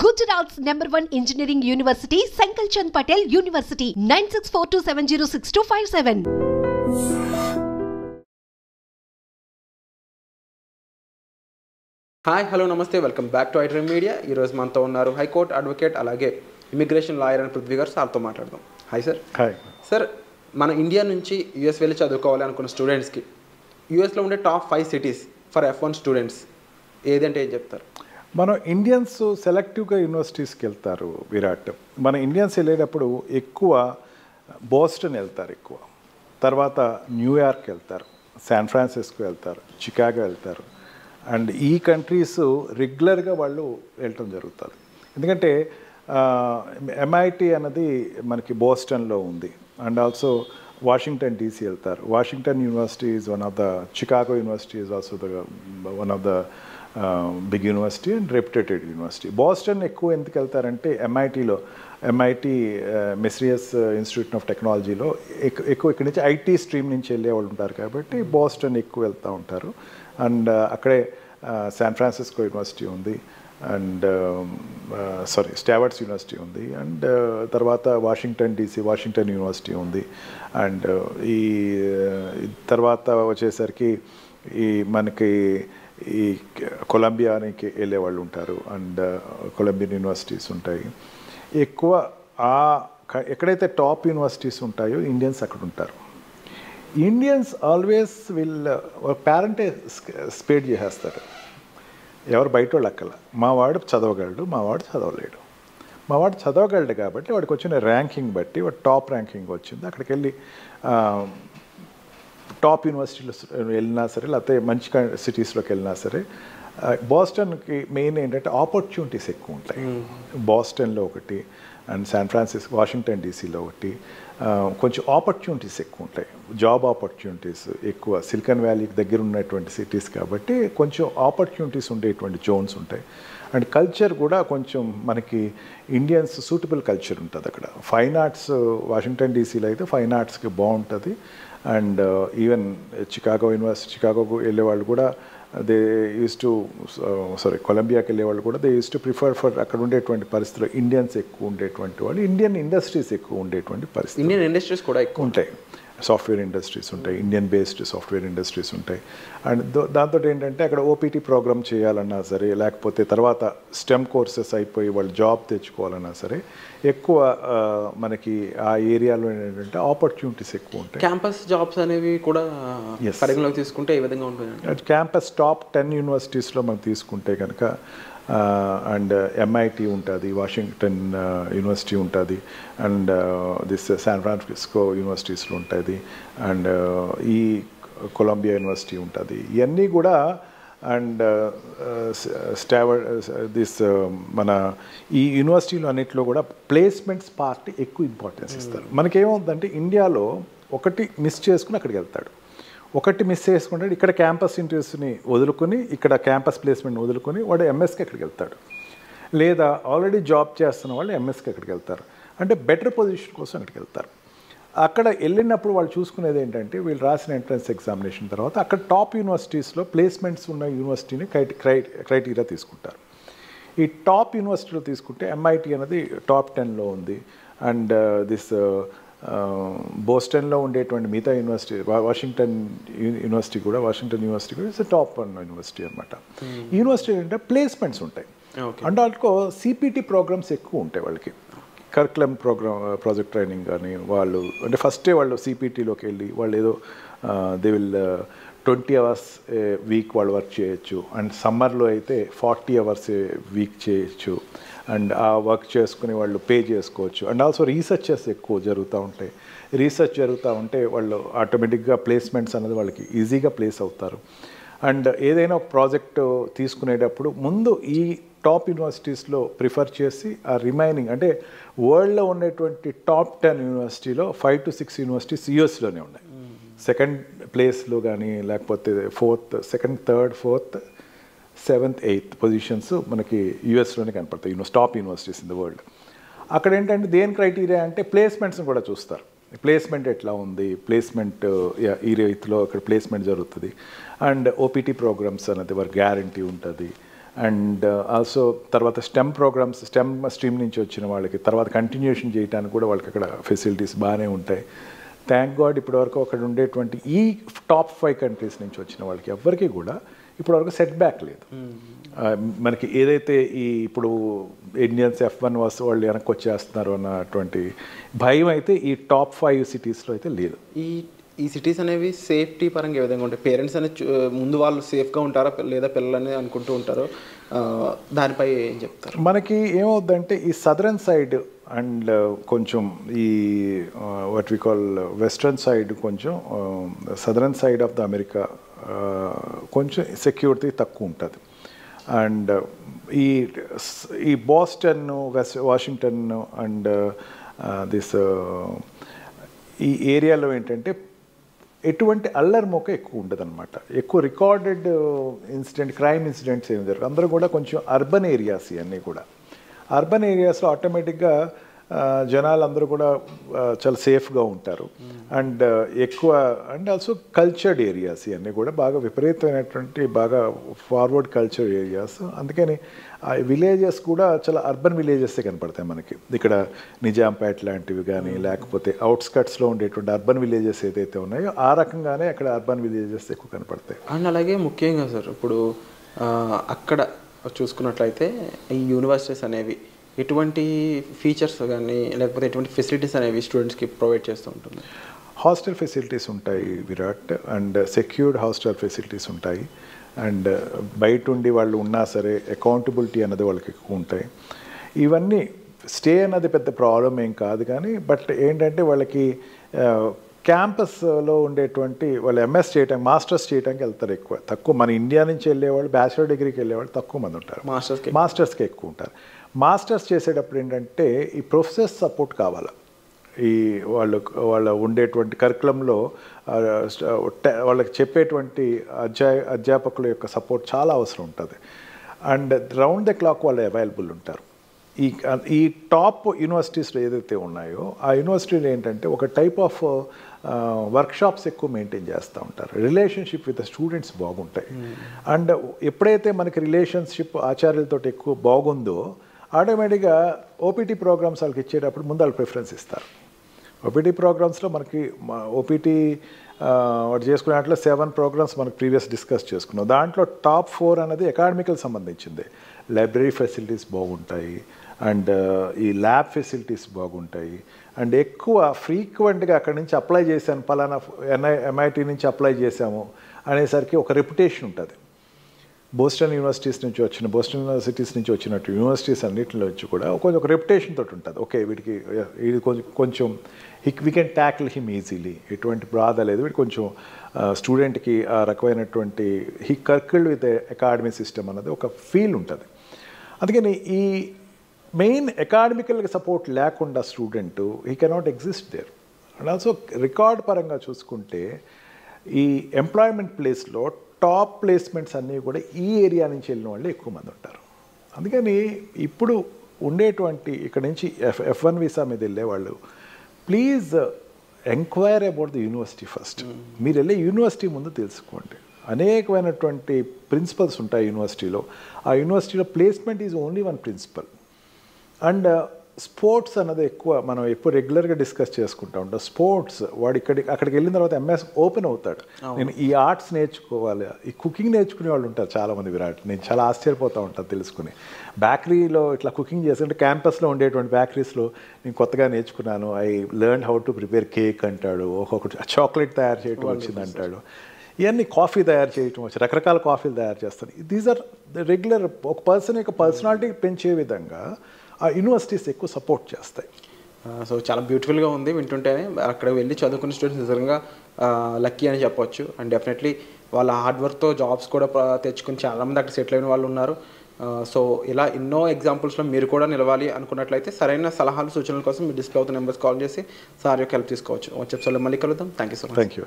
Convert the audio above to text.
Gujarat's #1 engineering university, Sankal Chand Patel University, 9642706257. Hi hello నమస్తే welcome back to iDream media. ఈరోజు మనతో ఉన్నారు high court advocate అలాగే immigration lawyer అని పృథ్వీ గారు. సార్తో మాట్లాడదాం. Hi sir. హాయ్ సార్, మన ఇండియా నుంచి యూఎస్ వెళ్ళి చదువుకోవాలి అనుకున్న స్టూడెంట్స్కి యూఎస్లో ఉండే top 5 cities for F1 students ఏదంటే ఏం చెప్తారు? మనం ఇండియన్స్ సెలెక్టివ్గా యూనివర్సిటీస్కి వెళ్తారు విరాట్. మన ఇండియన్స్ వెళ్ళేటప్పుడు ఎక్కువ బోస్టన్ వెళ్తారు, ఎక్కువ తర్వాత న్యూయార్క్ వెళ్తారు, శాన్ ఫ్రాన్సిస్కో వెళ్తారు, చికాగో వెళ్తారు. అండ్ ఈ కంట్రీస్ రెగ్యులర్గా వాళ్ళు వెళ్ళటం జరుగుతుంది. ఎందుకంటే MIT అన్నది మనకి బోస్టన్లో ఉంది. అండ్ ఆల్సో వాషింగ్టన్ DC వెళ్తారు. Washington university is one of the, Chicago university is also the one of the big university and reputed university. Boston ఎక్కువ ఎందుకు వెళ్తారంటే MIT మెస్రియస్ ఇన్స్టిట్యూట్ ఆఫ్ టెక్నాలజీలో ఎక్కువ ఇక్కడి నుంచి IT స్ట్రీమ్ నుంచి వెళ్ళే వాళ్ళు ఉంటారు కాబట్టి బోస్టన్ ఎక్కువ వెళ్తూ ఉంటారు. అండ్ అక్కడే శాన్ ఫ్రాన్సిస్కో యూనివర్సిటీ ఉంది, అండ్ స్టావర్ట్స్ యూనివర్సిటీ ఉంది, అండ్ తర్వాత వాషింగ్టన్ DC వాషింగ్టన్ యూనివర్సిటీ ఉంది. అండ్ ఈ తర్వాత వచ్చేసరికి మనకి ఈ కొలంబియాకి వెళ్ళే వాళ్ళు ఉంటారు, అండ్ కొలంబియన్ యూనివర్సిటీస్ ఉంటాయి. ఎక్కువ ఎక్కడైతే టాప్ యూనివర్సిటీస్ ఉంటాయో ఇండియన్స్ అక్కడ ఉంటారు. ఇండియన్స్ ఆల్వేస్ పేరెంటే స్పేడ్ చేసేస్తారు, ఎవరు బయట వాళ్ళు అక్కల. మా వాడు చదవగలడు, మా వాడు చదవలేడు. మా వాడు చదవగలడు కాబట్టి వాడికి వచ్చిన ర్యాంకింగ్ బట్టి వాడు టాప్ ర్యాంకింగ్ వచ్చింది, అక్కడికి వెళ్ళి టాప్ యూనివర్సిటీలో వెళ్ళినా సరే లేకపోతే మంచి సిటీస్లోకి వెళ్ళినా సరే. బోస్టన్కి మెయిన్ ఏంటంటే ఆపర్చునిటీస్ ఎక్కువ ఉంటాయి. బోస్టన్లో ఒకటి, అండ్ శాన్ ఫ్రాన్సిస్కో వాషింగ్టన్ DCలో ఒకటి. కొంచెం ఆపర్చునిటీస్ ఎక్కువ ఉంటాయి, జాబ్ ఆపర్చునిటీస్ ఎక్కువ. సిలికాన్ వ్యాలీకి దగ్గర ఉన్నటువంటి సిటీస్ కాబట్టి కొంచెం ఆపర్చునిటీస్ ఉండేటువంటి జోన్స్ ఉంటాయి. అండ్ కల్చర్ కూడా కొంచెం మనకి ఇండియన్స్ సూటబుల్ కల్చర్ ఉంటుంది అక్కడ. ఫైన్ ఆర్ట్స్ వాషింగ్టన్ DCలో అయితే ఫైన్ ఆర్ట్స్కి బాగుంటుంది. అండ్ ఈవెన్ చికాగోకు వెళ్ళేవాళ్ళు కూడా కొలంబియాకి వెళ్ళేవాళ్ళు కూడా they use to prefer for అక్కడ ఉండేటువంటి పరిస్థితుల్లో ఇండియన్స్ ఎక్కువ ఉండేటువంటి వాళ్ళు, ఇండియన్ ఇండస్ట్రీస్ ఎక్కువ ఉండేటువంటి పరిస్థితి. ఇండియన్ ఇండస్ట్రీస్ కూడా ఎక్కువ ఉంటాయి, సాఫ్ట్వేర్ ఇండస్ట్రీస్ ఉంటాయి, ఇండియన్ బేస్డ్ సాఫ్ట్వేర్ ఇండస్ట్రీస్ ఉంటాయి. అండ్ దాంతో ఏంటంటే అక్కడ OPT ప్రోగ్రామ్ చేయాలన్నా సరే, లేకపోతే తర్వాత STEM కోర్సెస్ అయిపోయి వాళ్ళు జాబ్ తెచ్చుకోవాలన్నా సరే ఎక్కువ మనకి ఆ ఏరియాలో ఏంటంటే ఆపర్చునిటీస్ ఎక్కువ ఉంటాయి. క్యాంపస్ జాబ్స్ అనేవి కూడా పరిగణలోకి తీసుకుంటే ఏ విధంగా ఉంటుంది? క్యాంపస్ టాప్ 10 యూనివర్సిటీస్లో మనం తీసుకుంటే కనుక అండ్ MIT ఉంటుంది, వాషింగ్టన్ యూనివర్సిటీ ఉంటుంది, అండ్ శాన్ ఫ్రాన్సిస్కో యూనివర్సిటీస్లో ఉంటుంది, అండ్ ఈ కొలంబియా యూనివర్సిటీ ఉంటుంది. ఇవన్నీ కూడా అండ్ మన ఈ యూనివర్సిటీలో అన్నింటిలో కూడా ప్లేస్మెంట్స్ పార్టీ ఎక్కువ ఇంపార్టెన్స్ ఇస్తారు. మనకేమవుతుందంటే ఇండియాలో ఒకటి మిస్ చేసుకుని అక్కడికి వెళ్తాడు, ఒకటి మిస్ చేసుకుంటే ఇక్కడ క్యాంపస్ ఇంటర్వ్యూస్ని వదులుకొని ఇక్కడ క్యాంపస్ ప్లేస్మెంట్ని వదులుకొని వాడు MSకి అక్కడికి వెళ్తాడు, లేదా ఆల్రెడీ జాబ్ చేస్తున్న వాళ్ళు MSకి అక్కడికి వెళ్తారు. అంటే బెటర్ పొజిషన్ కోసం అక్కడికి వెళ్తారు. అక్కడ వెళ్ళినప్పుడు వాళ్ళు చూసుకునేది ఏంటంటే వీళ్ళు రాసిన ఎంట్రన్స్ ఎగ్జామినేషన్ తర్వాత అక్కడ టాప్ యూనివర్సిటీస్లో ప్లేస్మెంట్స్ ఉన్న యూనివర్సిటీని క్రైటీరియా తీసుకుంటారు. ఈ టాప్ యూనివర్సిటీలో తీసుకుంటే MIT అనేది టాప్ 10లో ఉంది. అండ్ బోస్టన్లో ఉండేటువంటి మిగతా యూనివర్సిటీ వాషింగ్టన్ యూనివర్సిటీ కూడా ఇట్స్ టాప్ 1 యూనివర్సిటీ అనమాట. యూనివర్సిటీ అంటే ప్లేస్మెంట్స్ ఉంటాయి. అంటే వాళ్ళకు CPT ప్రోగ్రామ్స్ ఎక్కువ ఉంటాయి వాళ్ళకి, కరికులం ప్రాజెక్ట్ ట్రైనింగ్ కానీ. వాళ్ళు అంటే ఫస్టే వాళ్ళు CPTలోకి వెళ్ళి వాళ్ళు ఏదో దే విల్ 20 hours వీక్ వాళ్ళు వర్క్ చేయొచ్చు. అండ్ సమ్మర్లో అయితే 40 hours వీక్ చేయొచ్చు. అండ్ ఆ వర్క్ చేసుకుని వాళ్ళు పే చేసుకోవచ్చు. అండ్ ఆల్సో రీసెర్చెస్ ఎక్కువ జరుగుతూ ఉంటాయి. రీసెర్చ్ జరుగుతూ ఉంటే వాళ్ళు ఆటోమేటిక్గా ప్లేస్మెంట్స్ అనేది వాళ్ళకి ఈజీగా ప్లేస్ అవుతారు. అండ్ ఏదైనా ఒక ప్రాజెక్ట్ తీసుకునేటప్పుడు ముందు ఈ టాప్ యూనివర్సిటీస్లో ప్రిఫర్ చేసి ఆ రిమైనింగ్ అంటే వరల్డ్లో ఉండేటువంటి టాప్ 10 యూనివర్సిటీలో 5 to 6 యూనివర్సిటీస్ యూఎస్లోనే ఉన్నాయి. సెకండ్ ప్లేస్లో కానీ లేకపోతే second, third, fourth, 7th, 8th positions మనకి యూఎస్లోనే కనపడతాయి, top universities in the world. అక్కడ ఏంటంటే దేని క్రైటీరియా అంటే ప్లేస్మెంట్స్ని కూడా చూస్తారు. ప్లేస్మెంట్ ఎట్లా ఉంది, ప్లేస్మెంట్ ఈ రీతిలో అక్కడ ప్లేస్మెంట్ జరుగుతుంది. అండ్ OPT ప్రోగ్రామ్స్ అనేది వారి గ్యారంటీ ఉంటుంది. అండ్ ఆల్సో తర్వాత స్టెమ్ ప్రోగ్రామ్స్ స్టెమ్ స్ట్రీమ్ నుంచి వచ్చిన వాళ్ళకి తర్వాత కంటిన్యూషన్ చేయడానికి కూడా వాళ్ళకి అక్కడ ఫెసిలిటీస్ బాగానే ఉంటాయి. థ్యాంక్ గాడ్ ఇప్పటివరకు అక్కడ ఉండేటువంటి ఈ టాప్ 5 కంట్రీస్ నుంచి వచ్చిన వాళ్ళకి ఎవరికి కూడా ఇప్పటివరకు సెట్ బ్యాక్ లేదు. మనకి ఏదైతే ఈ ఇప్పుడు ఇండియన్స్ F1 వాళ్ళు వెనక్కి వచ్చేస్తున్నారు అన్నటువంటి భయం అయితే ఈ టాప్ 5 సిటీస్లో అయితే లేదు. ఈ సిటీస్ అనేవి సేఫ్టీ పరంగా ఏ విధంగా ఉంటాయి? పేరెంట్స్ అనేది ముందు వాళ్ళు సేఫ్గా ఉంటారా లేదా పిల్లలని అనుకుంటూ ఉంటారు, దానిపై ఏం చెప్తారు? మనకి ఏమవుద్దంటే ఈ సదరన్ సైడ్ అండ్ కొంచెం ఈ what we call western side కొంచెం southern side of the America కొంచెం సెక్యూరిటీ తక్కువ ఉంటుంది. అండ్ ఈ బోస్టన్ వాషింగ్టన్ అండ్ దిస్ ఈ ఏరియాలో ఏంటంటే ఎటువంటి అల్లరి మొక్క ఎక్కువ ఉండదు అనమాట. ఎక్కువ రికార్డెడ్ క్రైమ్ ఇన్సిడెంట్స్ ఏమి జరగదు. అందరూ కూడా కొంచెం అర్బన్ ఏరియాస్ ఇవన్నీ కూడా. అర్బన్ ఏరియాస్లో ఆటోమేటిక్గా జనాలందరూ కూడా చాలా సేఫ్గా ఉంటారు. అండ్ ఎక్కువ అండ్ ఆల్సో కల్చర్డ్ ఏరియాస్ ఇవన్నీ కూడా బాగా విపరీతమైనటువంటి బాగా ఫార్వర్డ్ కల్చర్ ఏరియాస్. అందుకని ఆ విలేజెస్ కూడా చాలా అర్బన్ విలేజెసే కనపడతాయి మనకి. ఇక్కడ నిజాంపేట లాంటివి కానీ లేకపోతే అవుట్స్కట్స్లో ఉండేటువంటి అర్బన్ విలేజెస్ ఏదైతే ఉన్నాయో ఆ రకంగానే అక్కడ అర్బన్ విలేజెస్ ఎక్కువ కనపడతాయి. అండ్ అలాగే ముఖ్యంగా సార్ ఇప్పుడు అక్కడ చూసుకున్నట్లయితే ఈ యూనివర్సిటీస్ అనేవి ఎటువంటి ఫీచర్స్ కానీ లేకపోతే ఎటువంటి ఫెసిలిటీస్ అనేవి స్టూడెంట్స్కి ప్రొవైడ్ చేస్తూ ఉంటుంది? హాస్టల్ ఫెసిలిటీస్ ఉంటాయి Virat, and secured hostel facilities ఉంటాయి. అండ్ బయట ఉండి వాళ్ళు ఉన్నా సరే అకౌంటబిలిటీ అన్నది వాళ్ళకి ఎక్కువ ఉంటాయి. ఇవన్నీ స్టే అన్నది పెద్ద ప్రాబ్లం ఏం కాదు, కానీ బట్ ఏంటంటే వాళ్ళకి క్యాంపస్లో ఉండేటువంటి వాళ్ళు ఎంఎస్ చేయడానికి మాస్టర్స్ చేయడానికి వెళ్తారు ఎక్కువ. తక్కువ మన ఇండియా నుంచి వెళ్ళేవాళ్ళు బ్యాచిలర్ డిగ్రీకి వెళ్ళేవాళ్ళు తక్కువ మంది ఉంటారు. మాస్టర్స్కి ఎక్కువ ఉంటారు. మాస్టర్స్ చేసేటప్పుడు ఏంటంటే ఈ ప్రొఫెసర్స్ సపోర్ట్ కావాలి. ఈ వాళ్ళ ఉండేటువంటి కరికులంలో వాళ్ళకి చెప్పేటువంటి అధ్యాపకుల యొక్క సపోర్ట్ చాలా అవసరం ఉంటుంది. అండ్ రౌండ్ ద క్లాక్ వాళ్ళు అవైలబుల్ ఉంటారు. ఈ టాప్ యూనివర్సిటీస్లో ఏదైతే ఉన్నాయో ఆ యూనివర్సిటీలు ఏంటంటే ఒక టైప్ ఆఫ్ వర్క్షాప్స్ ఎక్కువ మెయింటైన్ చేస్తూ ఉంటారు. రిలేషన్షిప్ విత్ స్టూడెంట్స్ బాగుంటాయి. అండ్ ఎప్పుడైతే మనకి రిలేషన్షిప్ ఆచార్యులతో ఎక్కువ బాగుందో ఆటోమేటిక్గా ఓపీటీ ప్రోగ్రామ్స్ వాళ్ళకి ఇచ్చేటప్పుడు ముందు వాళ్ళు ప్రిఫరెన్స్ ఇస్తారు. ఓపీటీ ప్రోగ్రామ్స్లో మనకి ఓపీటీ వాటి చేసుకునే దాంట్లో 7 ప్రోగ్రామ్స్ మనకు ప్రీవియస్ డిస్కస్ చేసుకున్నాం. దాంట్లో టాప్ 4 అనేది అకాడమికల్ సంబంధించింది. లైబ్రరీ ఫెసిలిటీస్ బాగుంటాయి, అండ్ ఈ ల్యాబ్ ఫెసిలిటీస్ బాగుంటాయి. అండ్ ఎక్కువ ఫ్రీక్వెంట్గా అక్కడి నుంచి అప్లై చేశాను, పలానా MIT నుంచి అప్లై చేశాము అనేసరికి ఒక రెప్యుటేషన్ ఉంటుంది. బోస్టన్ యూనివర్సిటీస్ నుంచి వచ్చినట్టు యూనివర్సిటీస్ అన్నింటిలో వచ్చి కూడా ఒక రెప్యుటేషన్ తోటి ఉంటుంది. ఓకే వీడికి ఇది కొంచెం we can tackle him easily, ఎటువంటి బాధ లేదు, వీడు కొంచెం స్టూడెంట్కి ఆ రకమైనటువంటి కర్కిల్డ్ విత్ అకాడమీ సిస్టమ్ అన్నది ఒక ఫీల్ ఉంటుంది. అందుకని ఈ మెయిన్ అకాడమికల్గా సపోర్ట్ లేకుండా student he cannot exist there. And also record పరంగా చూసుకుంటే ఈ ఎంప్లాయ్మెంట్ ప్లేస్లో టాప్ ప్లేస్మెంట్స్ అన్నీ కూడా ఈ ఏరియా నుంచి వెళ్ళిన వాళ్ళు ఎక్కువ మంది ఉంటారు. అందుకని ఇప్పుడు ఉండేటువంటి ఇక్కడ నుంచి F1 వీసా మీద వెళ్ళేవాళ్ళు please enquire about the university first. మీరు వెళ్ళే యూనివర్సిటీ ముందు తెలుసుకోండి. అనేకమైనటువంటి ప్రిన్సిపల్స్ ఉంటాయి యూనివర్సిటీలో. ఆ యూనివర్సిటీలో placement is only one principle. And sports అన్నది ఎక్కువ మనం ఎప్పుడు రెగ్యులర్గా డిస్కస్ చేసుకుంటూ ఉంటాం. స్పోర్ట్స్ వాడు అక్కడికి వెళ్ళిన తర్వాత MS ఓపెన్ అవుతాడు. నేను ఈ ఆర్ట్స్ నేర్చుకోవాలి, ఈ కుకింగ్ నేర్చుకునే వాళ్ళు ఉంటారు చాలామంది విరాట్. నేను చాలా ఆశ్చర్యపోతూ ఉంటాను తెలుసుకుని. బేకరీలో ఇట్లా కుకింగ్ చేస్తుంటే క్యాంపస్లో ఉండేటువంటి బేకరీస్లో నేను కొత్తగా నేర్చుకున్నాను, I learn how to prepare cake అంటాడు, ఒక్కొక్కటి చాక్లెట్ తయారు చేయటం వచ్చింది అంటాడు, ఇవన్నీ కాఫీ తయారు చేయటం వచ్చి రకరకాల కాఫీలు తయారు చేస్తాను. దీస్ ఆర్ రెగ్యులర్ ఒక పర్సన్ యొక్క పర్సనాలిటీ పెంచే విధంగా ఆ యూనివర్సిటీస్ ఎక్కువ సపోర్ట్ చేస్తాయి. సో చాలా బ్యూటిఫుల్గా ఉంది వింటుంటేనే. అక్కడ వెళ్ళి చదువుకున్న స్టూడెంట్స్ నిజంగా లక్కీ అని చెప్పొచ్చు. అండ్ డెఫినెట్లీ వాళ్ళ హార్డ్ వర్క్తో జాబ్స్ కూడా తెచ్చుకుని చాలామంది అక్కడ సెటిల్ అయిన వాళ్ళు ఉన్నారు. సో ఇలా ఎన్నో ఎగ్జాంపుల్స్లో మీరు కూడా నిలవాలి అనుకున్నట్లయితే సరైన సలహాలు సూచనల కోసం మీరు డిస్ప్లే అవుతున్న నెంబర్స్ కాల్ చేసి సార్ యొక్క హెల్ప్ తీసుకోవచ్చు. వచ్చే ఎపిసోడ్లో మళ్ళీ కలుద్దాం. Thank you so much. Thank you.